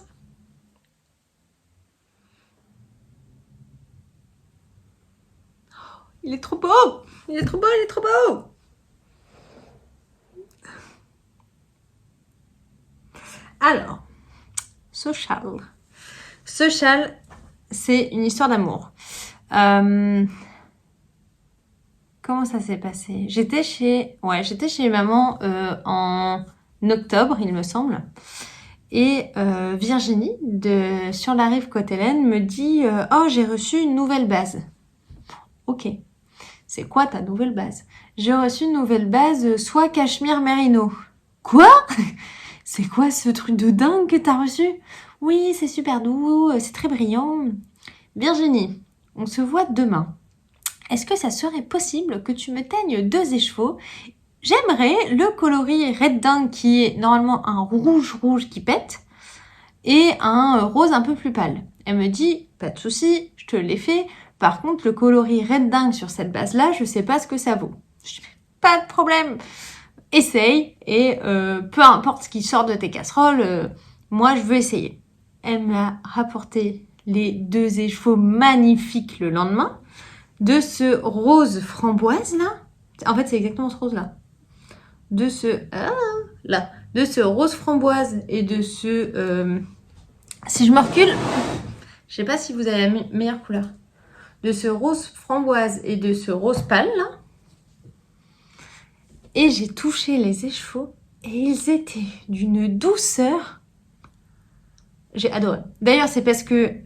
Speaker 1: Oh, il est trop beau. Il est trop beau, il est trop beau. Alors, ce châle. Ce châle, c'est une histoire d'amour. Comment ça s'est passé? J'étais chez maman en octobre, il me semble. Et Virginie, sur la rive Côte-Hélène, me dit « Oh, j'ai reçu une nouvelle base. » Ok. C'est quoi ta nouvelle base? J'ai reçu une nouvelle base soie cachemire mérino. Quoi? C'est quoi ce truc de dingue que t'as reçu? Oui, c'est super doux, c'est très brillant. Virginie, on se voit demain. Est-ce que ça serait possible que tu me teignes 2 écheveaux? J'aimerais le coloris Red Dingue qui est normalement un rouge qui pète et un rose un peu plus pâle. Elle me dit, pas de souci, je te l'ai fait. Par contre, le coloris Red Dingue sur cette base-là, je sais pas ce que ça vaut. Je dis, pas de problème. Essaye et peu importe ce qui sort de tes casseroles, moi je veux essayer. Elle m'a rapporté les 2 écheveaux magnifiques le lendemain de ce rose framboise là. En fait, c'est exactement ce rose là. De ce rose framboise et de ce si je me recule, je sais pas si vous avez la meilleure couleur. De ce rose framboise et de ce rose pâle là. Et j'ai touché les écheveaux et ils étaient d'une douceur. J'ai adoré. D'ailleurs, c'est parce que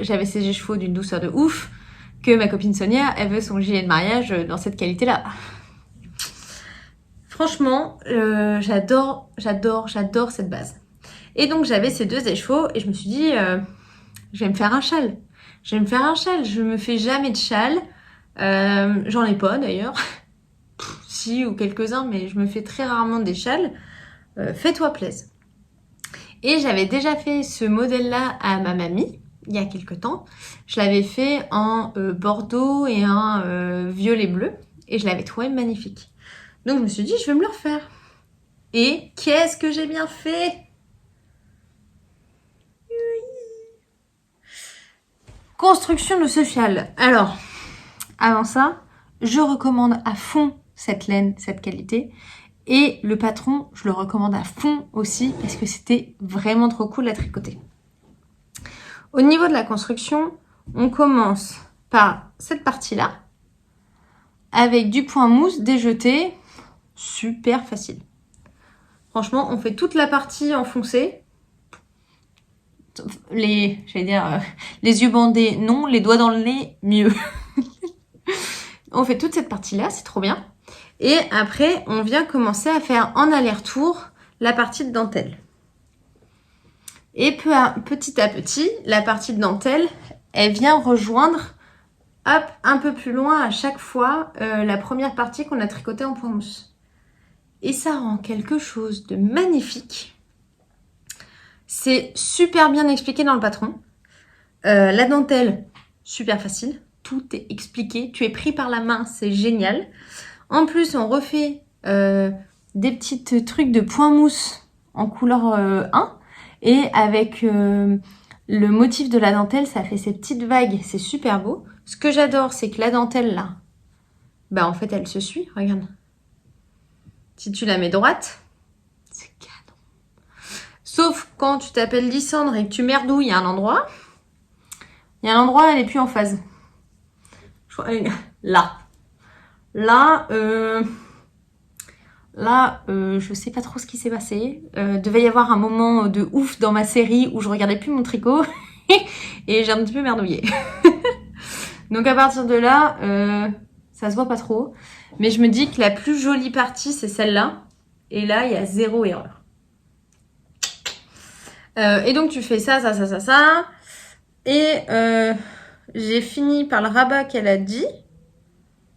Speaker 1: j'avais ces écheveaux d'une douceur de ouf que ma copine Sonia, elle veut son gilet de mariage dans cette qualité-là. Franchement, j'adore cette base. Et donc, j'avais ces 2 écheveaux et je me suis dit, je vais me faire un châle. Je me fais jamais de châle. J'en ai pas d'ailleurs. Si, ou quelques-uns, mais je me fais très rarement des châles. Fais-toi plaisir. Et j'avais déjà fait ce modèle-là à ma mamie, il y a quelques temps. Je l'avais fait en bordeaux et en violet bleu. Et je l'avais trouvé magnifique. Donc je me suis dit, je vais me le refaire. Et qu'est-ce que j'ai bien fait? Construction de ce châle. Alors, avant ça, je recommande à fond cette laine, cette qualité. Et le patron, je le recommande à fond aussi parce que c'était vraiment trop cool à tricoter. Au niveau de la construction, on commence par cette partie-là avec du point mousse déjeté, super facile. Franchement, on fait toute la partie enfoncée. Les yeux bandés, non. Les doigts dans le nez, mieux. On fait toute cette partie-là, c'est trop bien. Et après, on vient commencer à faire en aller-retour la partie de dentelle. Et petit à petit, la partie de dentelle, elle vient rejoindre, hop, un peu plus loin à chaque fois, la première partie qu'on a tricotée en point mousse. Et ça rend quelque chose de magnifique. C'est super bien expliqué dans le patron. La dentelle, super facile. Tout est expliqué. Tu es pris par la main, c'est génial. En plus, on refait des petits trucs de point mousse en couleur 1. Et avec le motif de la dentelle, ça fait ces petites vagues. C'est super beau. Ce que j'adore, c'est que la dentelle, là, bah en fait, elle se suit. Regarde. Si tu la mets droite, c'est canon. Sauf quand tu t'appelles Lysandre et que tu merdouilles à un endroit. Il y a un endroit, elle est plus en phase. Je crois, là. Là, Là, je sais pas trop ce qui s'est passé. Devait y avoir un moment de ouf dans ma série où je regardais plus mon tricot et j'ai un petit peu merdouillé. Donc à partir de là, ça se voit pas trop. Mais je me dis que la plus jolie partie, c'est celle-là. Et là, il y a 0 erreur. Et donc tu fais ça. Et j'ai fini par le rabat qu'elle a dit,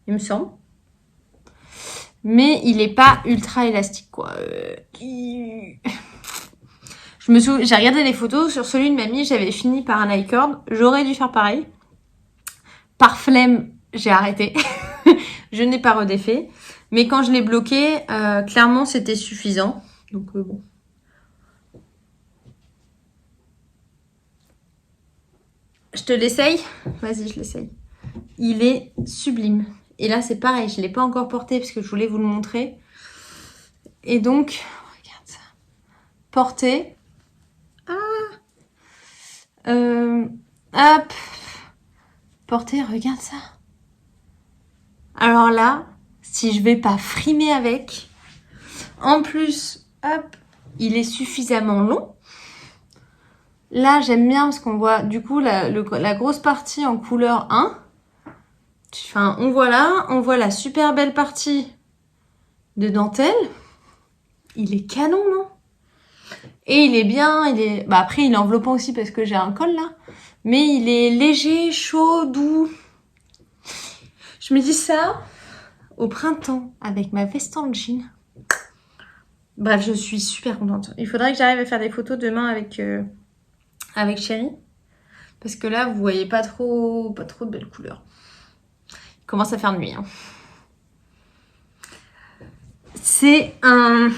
Speaker 1: il me semble. Mais il est pas ultra élastique, quoi. J'ai regardé les photos, sur celui de mamie, j'avais fini par un I-cord. J'aurais dû faire pareil. Par flemme, j'ai arrêté. Je n'ai pas redéfait. Mais quand je l'ai bloqué, clairement, c'était suffisant. Donc bon. Je te l'essaye? Vas-y, je l'essaye. Il est sublime. Et là, c'est pareil, je ne l'ai pas encore porté parce que je voulais vous le montrer. Et donc, regarde ça. Porté. Hop. Porté, regarde ça. Alors là, si je vais pas frimer avec, en plus, hop, il est suffisamment long. Là, j'aime bien parce qu'on voit du coup la grosse partie en couleur 1. Enfin, on voit là, on voit la super belle partie de dentelle. Il est canon, non? Et il est bien, bah après il est enveloppant aussi parce que j'ai un col là. Mais il est léger, chaud, doux. Je me dis ça au printemps avec ma veste en jean. Bref, je suis super contente. Il faudrait que j'arrive à faire des photos demain avec Chérie. Parce que là, vous voyez pas trop de belles couleurs. Il commence à faire nuit. Hein. C'est un...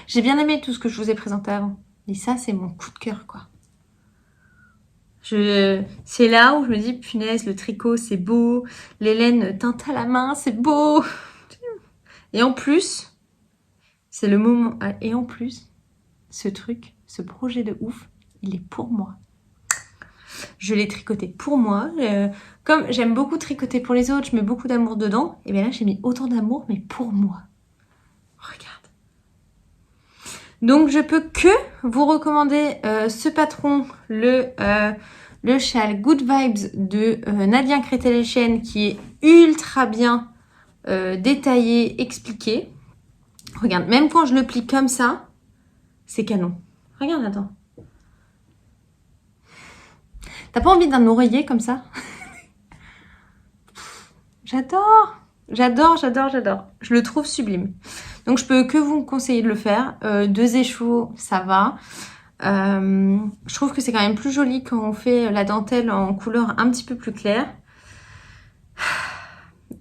Speaker 1: J'ai bien aimé tout ce que je vous ai présenté avant. Et ça, c'est mon coup de cœur, quoi. C'est là où je me dis, punaise, le tricot, c'est beau. Les laines teintes à la main, c'est beau. Et en plus, c'est le moment... Et en plus, ce truc, ce projet de ouf, il est pour moi. Je l'ai tricoté pour moi. Comme j'aime beaucoup tricoter pour les autres, je mets beaucoup d'amour dedans. Et bien là, j'ai mis autant d'amour, mais pour moi. Regarde. Donc, je peux que vous recommander ce patron, le châle Good Vibes de Nadien Crételéchen, qui est ultra bien détaillé, expliqué. Regarde, même quand je le plie comme ça, c'est canon. Regarde, attends. T'as pas envie d'un oreiller comme ça? J'adore. Je le trouve sublime. Donc, je peux que vous conseiller de le faire. 2 échevaux, ça va. Je trouve que c'est quand même plus joli quand on fait la dentelle en couleur un petit peu plus claire.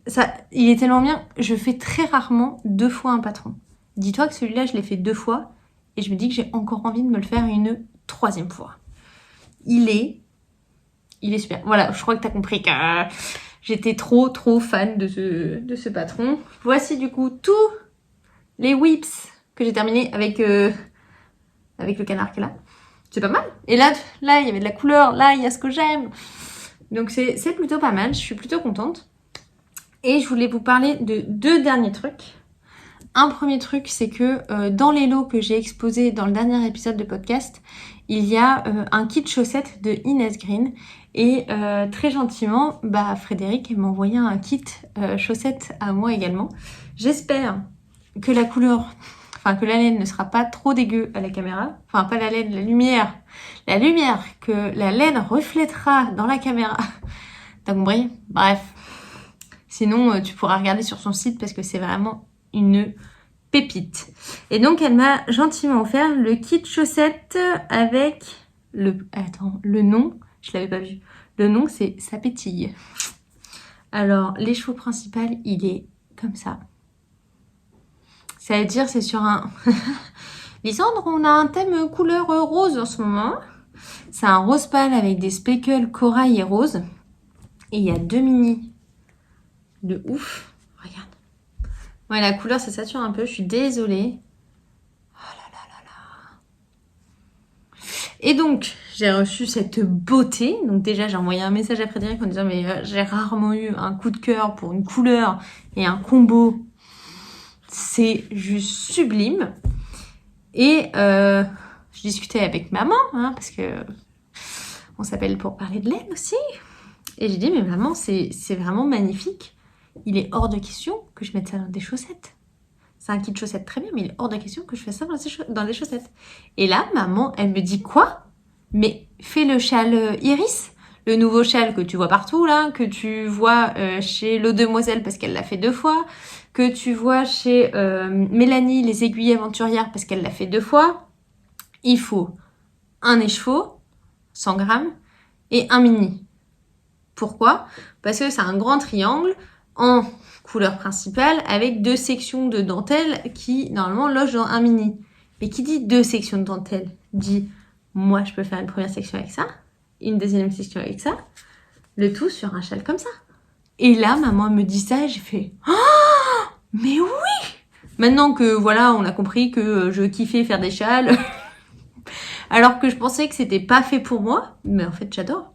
Speaker 1: Ça, il est tellement bien. Je fais très rarement 2 fois un patron. Dis-toi que celui-là, je l'ai fait 2 fois. Et je me dis que j'ai encore envie de me le faire une 3e fois. Il est super. Voilà, je crois que tu as compris que j'étais trop fan de ce patron. Voici du coup tous les whips que j'ai terminé avec le canard qui est là. C'est pas mal. Et là, il y avait de la couleur. Là, il y a ce que j'aime. Donc, c'est plutôt pas mal. Je suis plutôt contente. Et je voulais vous parler de 2 derniers trucs. Un premier truc, c'est que dans les lots que j'ai exposés dans le dernier épisode de podcast, il y a un kit chaussettes de Inès Green. Et très gentiment, Frédéric m'a envoyé un kit chaussettes à moi également. J'espère que la couleur, que la laine ne sera pas trop dégueu à la caméra. Enfin, pas la laine, la lumière. La lumière que la laine reflètera dans la caméra. T'as compris? Bref. Sinon, tu pourras regarder sur son site parce que c'est vraiment une pépite. Et donc, elle m'a gentiment offert le kit chaussettes avec le nom. Je l'avais pas vu. Le nom, c'est Ça pétille. Alors, l'écheveau principal, il est comme ça. Ça veut dire, c'est sur un... Lisandre, on a un thème couleur rose en ce moment. C'est un rose pâle avec des speckles corail et rose. Et il y a 2 mini de ouf. Regarde. Ouais, la couleur, ça sature un peu. Je suis désolée. Oh là là là là. Et donc, j'ai reçu cette beauté. Donc déjà, j'ai envoyé un message à Frédéric en disant mais j'ai rarement eu un coup de cœur pour une couleur et un combo c'est juste sublime. Et je discutais avec maman, hein, parce que on s'appelle pour parler de laine aussi. Et j'ai dit, mais maman, c'est vraiment magnifique. Il est hors de question que je mette ça dans des chaussettes. C'est un kit de chaussettes très bien, mais il est hors de question que je fasse ça dans des chaussettes. Et là, maman, elle me dit quoi? Mais fais le châle Iris, le nouveau châle que tu vois partout là, que tu vois chez l'Eau Demoiselle parce qu'elle l'a fait 2 fois, que tu vois chez Mélanie les aiguilles aventurières parce qu'elle l'a fait 2 fois. Il faut un écheveau, 100 grammes, et un mini. Pourquoi? Parce que c'est un grand triangle en couleur principale avec 2 sections de dentelle qui normalement logent dans un mini. Mais qui dit 2 sections de dentelle dit moi je peux faire une première section avec ça, une deuxième section avec ça, le tout sur un châle comme ça. Et là maman me dit ça et j'ai fait oh mais oui. Maintenant que voilà on a compris que je kiffais faire des châles alors que je pensais que c'était pas fait pour moi, mais en fait j'adore.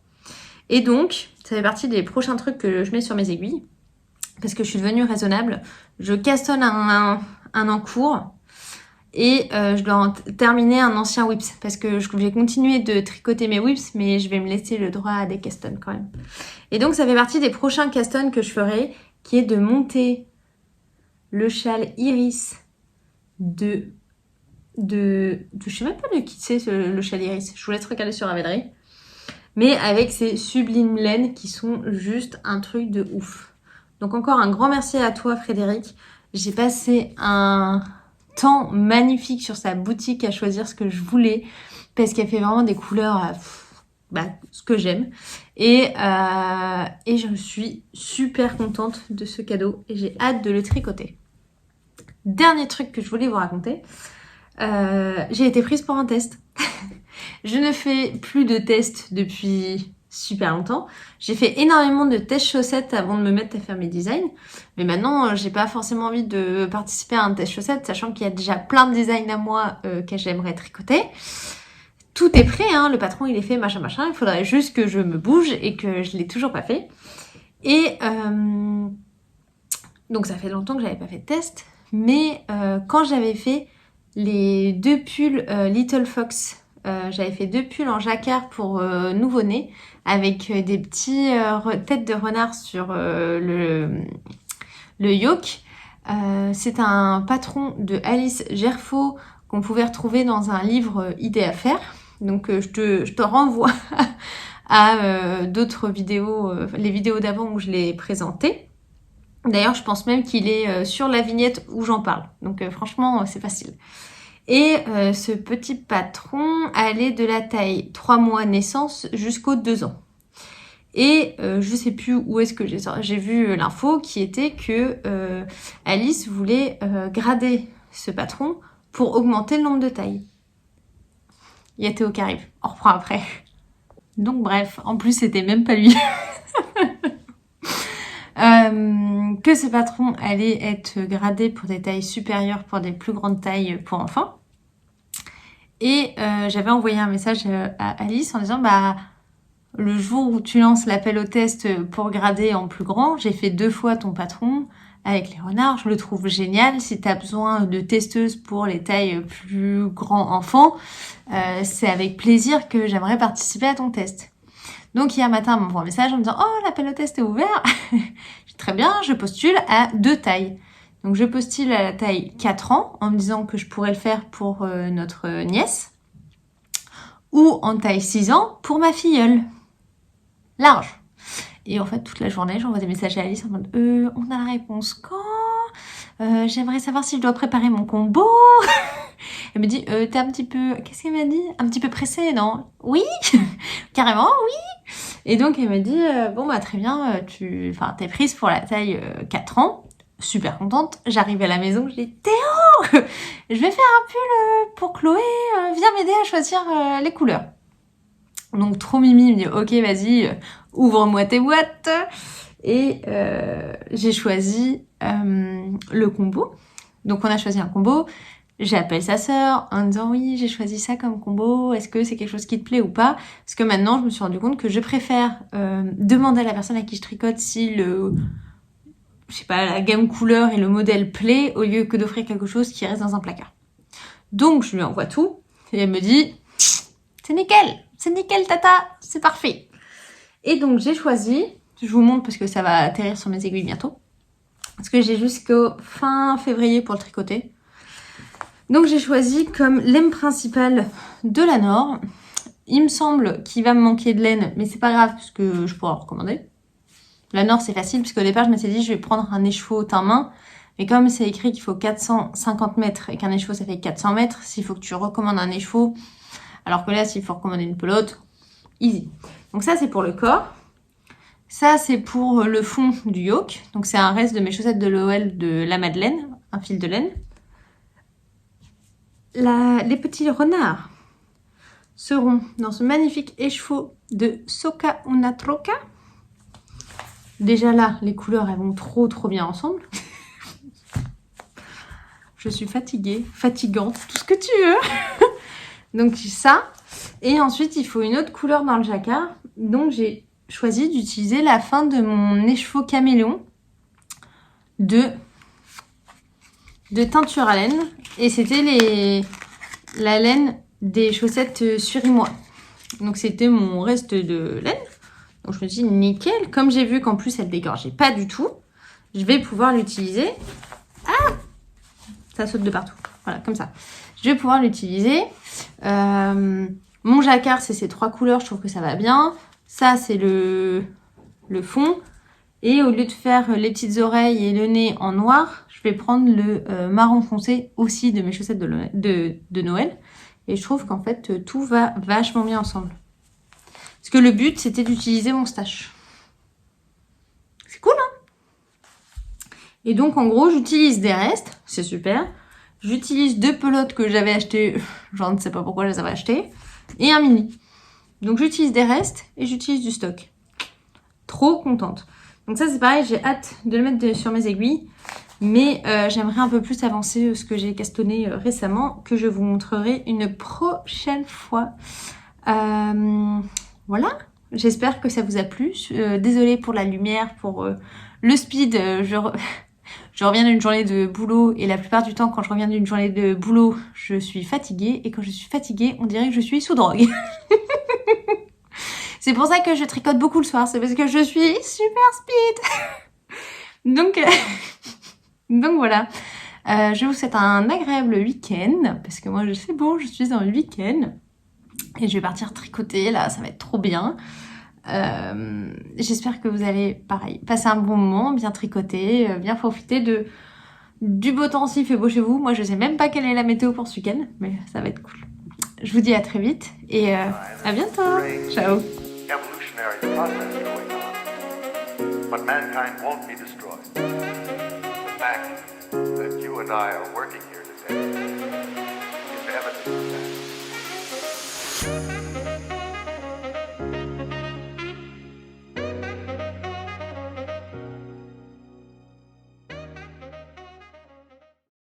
Speaker 1: Et donc ça fait partie des prochains trucs que je mets sur mes aiguilles. Parce que je suis devenue raisonnable, je cassonne un encours et je dois terminer un ancien whips parce que je vais continuer de tricoter mes whips mais je vais me laisser le droit à des castones quand même. Et donc ça fait partie des prochains castones que je ferai qui est de monter le châle Iris de je sais même pas de qui c'est le châle Iris, je vous laisse regarder sur Ravelry. Mais avec ces sublimes laines qui sont juste un truc de ouf. Donc encore un grand merci à toi Frédéric. J'ai passé un temps magnifique sur sa boutique à choisir ce que je voulais parce qu'elle fait vraiment des couleurs ce que j'aime. Et je suis super contente de ce cadeau et j'ai hâte de le tricoter. Dernier truc que je voulais vous raconter. J'ai été prise pour un test. Je ne fais plus de tests depuis super longtemps. J'ai fait énormément de tests chaussettes avant de me mettre à faire mes designs. Mais maintenant, j'ai pas forcément envie de participer à un test chaussettes, sachant qu'il y a déjà plein de designs à moi que j'aimerais tricoter. Tout est prêt, hein, le patron il est fait, machin. Il faudrait juste que je me bouge et que je l'ai toujours pas fait. Et donc ça fait longtemps que j'avais pas fait de test. Mais quand j'avais fait les 2 pulls Little Fox, j'avais fait 2 pulls en jacquard pour nouveau-né avec des petits têtes de renard sur le yoke. C'est un patron de Alice Gerfaux qu'on pouvait retrouver dans un livre idées à faire. Donc je te renvoie à d'autres vidéos, les vidéos d'avant où je l'ai présenté. D'ailleurs, je pense même qu'il est sur la vignette où j'en parle. Donc franchement, c'est facile. Et ce petit patron allait de la taille 3 mois naissance jusqu'aux 2 ans. Et je sais plus où est-ce que j'ai vu l'info qui était que Alice voulait grader ce patron pour augmenter le nombre de tailles. Il y a Théo qui arrive, on reprend après. Donc bref, en plus c'était même pas lui. Que ce patron allait être gradé pour des tailles supérieures, pour des plus grandes tailles pour enfants. Et j'avais envoyé un message à Alice en disant le jour où tu lances l'appel au test pour grader en plus grand, j'ai fait 2 fois ton patron avec les renards, je le trouve génial. Si tu as besoin de testeuses pour les tailles plus grands enfants, c'est avec plaisir que j'aimerais participer à ton test. Donc hier matin, elle m'envoie un message en me disant « Oh, l'appel au test est ouvert !» Très bien, je postule à 2 tailles. Donc je postule à la taille 4 ans en me disant que je pourrais le faire pour notre nièce ou en taille 6 ans pour ma filleule. Large. Et en fait, toute la journée, j'envoie des messages à Alice en mode « on a la réponse quand ? J'aimerais savoir si je dois préparer mon combo. » Elle me dit t'es un petit peu... Qu'est-ce qu'elle m'a dit? Un petit peu pressée, non? Oui. Carrément, oui. Et donc, elle m'a dit très bien, t'es prise pour la taille 4 ans. Super contente. J'arrive à la maison, je dis Théo, je vais faire un pull pour Chloé. Viens m'aider à choisir les couleurs. Donc, trop mimi, il me dit ok, vas-y, ouvre-moi tes boîtes. Et j'ai choisi le combo. Donc, on a choisi un combo. J'appelle sa sœur en disant oui, j'ai choisi ça comme combo, est-ce que c'est quelque chose qui te plaît ou pas? Parce que maintenant, je me suis rendu compte que je préfère demander à la personne à qui je tricote si je sais pas, la gamme couleur et le modèle plaît au lieu que d'offrir quelque chose qui reste dans un placard. Donc je lui envoie tout et elle me dit c'est nickel tata, c'est parfait. Et donc j'ai choisi, je vous montre parce que ça va atterrir sur mes aiguilles bientôt, parce que j'ai jusqu'au fin février pour le tricoter. Donc j'ai choisi comme laine principale de la Nord. Il me semble qu'il va me manquer de laine, mais c'est pas grave parce que je pourrais en recommander. La Nord c'est facile puisqu'au départ je m'étais dit je vais prendre un écheveau teint main, mais comme c'est écrit qu'il faut 450 mètres et qu'un écheveau ça fait 400 mètres, s'il faut que tu recommandes un écheveau, alors que là s'il faut recommander une pelote, easy. Donc ça c'est pour le corps. Ça c'est pour le fond du yoke. Donc c'est un reste de mes chaussettes de l'OL de la Madeleine, un fil de laine. Les petits renards seront dans ce magnifique écheveau de Soka Una Troca. Déjà là, les couleurs elles vont trop bien ensemble. Je suis fatiguée, fatigante, tout ce que tu veux. Donc ça. Et ensuite, il faut une autre couleur dans le jacquard. Donc j'ai choisi d'utiliser la fin de mon écheveau caméléon de teinture à laine. Et c'était la laine des chaussettes surimois. Donc c'était mon reste de laine. Donc je me suis dit nickel. Comme j'ai vu qu'en plus elle dégorgeait pas du tout, je vais pouvoir l'utiliser. Ah, ça saute de partout. Voilà, comme ça. Je vais pouvoir l'utiliser. Mon jacquard, c'est ces 3 couleurs. Je trouve que ça va bien. Ça, c'est le fond. Et au lieu de faire les petites oreilles et le nez en noir, je vais prendre le marron foncé aussi de mes chaussettes de Noël. Et je trouve qu'en fait, tout va vachement bien ensemble. Parce que le but, c'était d'utiliser mon stache. C'est cool, hein? Et donc, en gros, j'utilise des restes. C'est super. J'utilise 2 pelotes que j'avais achetées. Je ne sais pas pourquoi je les avais achetées. Et un mini. Donc, j'utilise des restes et j'utilise du stock. Trop contente. Donc ça, c'est pareil. J'ai hâte de le mettre sur mes aiguilles. Mais j'aimerais un peu plus avancer ce que j'ai castonné récemment, que je vous montrerai une prochaine fois. Voilà. J'espère que ça vous a plu. Désolée pour la lumière, pour le speed. Je reviens d'une journée de boulot et la plupart du temps, quand je reviens d'une journée de boulot, je suis fatiguée. Et quand je suis fatiguée, on dirait que je suis sous drogue. C'est pour ça que je tricote beaucoup le soir. C'est parce que je suis super speed. Donc voilà. Je vous souhaite un agréable week-end. Parce que moi, c'est bon, je suis dans le week-end. Et je vais partir tricoter. Là, ça va être trop bien. J'espère que vous allez, pareil, passer un bon moment, bien tricoter, bien profiter du beau temps s'il fait beau chez vous. Moi, je sais même pas quelle est la météo pour ce week-end, mais ça va être cool. Je vous dis à très vite et à bientôt. Ciao.
Speaker 2: Evolutionary process going on, but mankind won't be destroyed. The fact that you and I are working